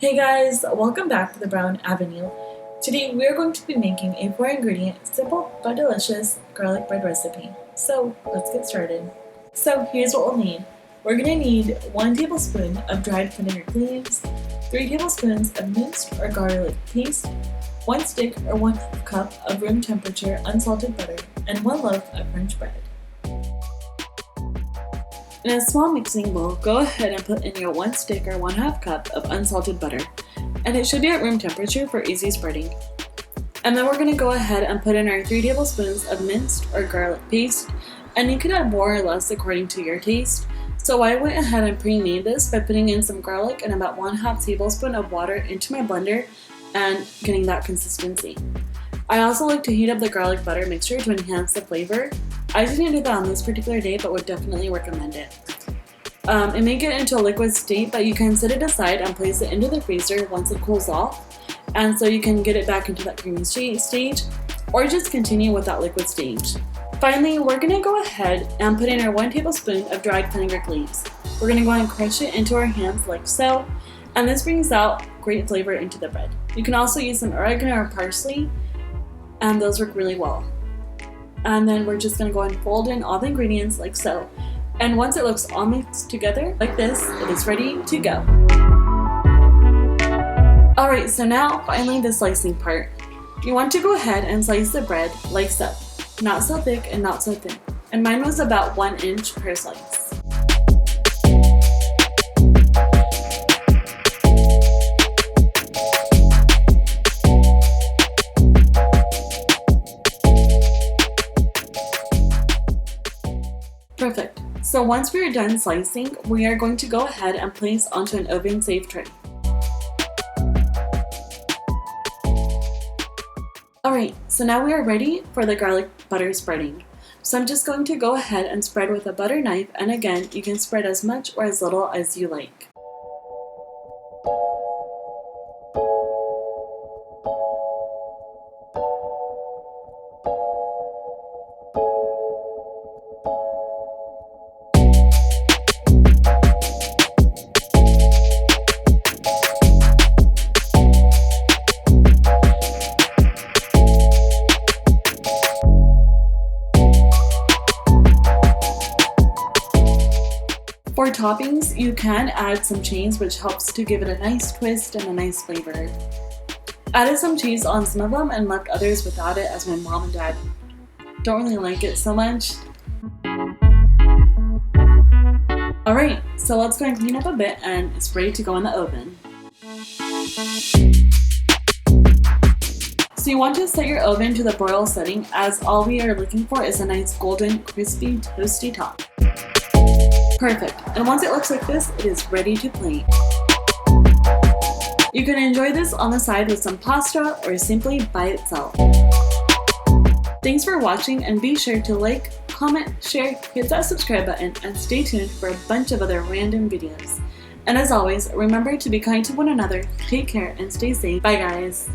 Hey guys, welcome back to the Brown Avenue. Today we are going to be making a 4-ingredient, simple but delicious garlic bread recipe. So let's get started. So here's what we'll need. We're going to need 1 tablespoon of dried fenugreek leaves, 3 tablespoons of minced or garlic paste, 1 stick or 1 cup of room temperature unsalted butter, and 1 loaf of French bread. In a small mixing bowl, go ahead and put in your 1 stick or 1/2 cup of unsalted butter, and it should be at room temperature for easy spreading. And then we're going to go ahead and put in our 3 tablespoons of minced or garlic paste, and you can add more or less according to your taste. So I went ahead and pre-made this by putting in some garlic and about 1/2 tablespoon of water into my blender and getting that consistency. I also like to heat up the garlic butter mixture to enhance the flavor. I didn't do that on this particular day, but would definitely recommend it. It may get into a liquid state, but you can set it aside and place it into the freezer once it cools off, and so you can get it back into that creamy stage, or just continue with that liquid stage. Finally, we're going to go ahead and put in our 1 tablespoon of dried fenugreek leaves. We're going to go ahead and crush it into our hands like so, and this brings out great flavor into the bread. You can also use some oregano or parsley, and those work really well. And then we're just going to go ahead and fold in all the ingredients like so. And once it looks all mixed together like this, it is ready to go. Alright, so now finally the slicing part. You want to go ahead and slice the bread like so. Not so thick and not so thin. And mine was about 1 inch per slice. Perfect. So once we are done slicing, we are going to go ahead and place onto an oven-safe tray. Alright, so now we are ready for the garlic butter spreading. So I'm just going to go ahead and spread with a butter knife, and again, you can spread as much or as little as you like. For toppings, you can add some cheese, which helps to give it a nice twist and a nice flavor. Added some cheese on some of them and left others without it, as my mom and dad don't really like it so much. Alright, so let's go and clean up a bit, and it's ready to go in the oven. So you want to set your oven to the broil setting, as all we are looking for is a nice golden, crispy, toasty top. Perfect, and once it looks like this, it is ready to plate. You can enjoy this on the side with some pasta or simply by itself. Thanks for watching, and be sure to like, comment, share, hit that subscribe button, and stay tuned for a bunch of other random videos. And as always, remember to be kind to one another, take care, and stay safe. Bye guys!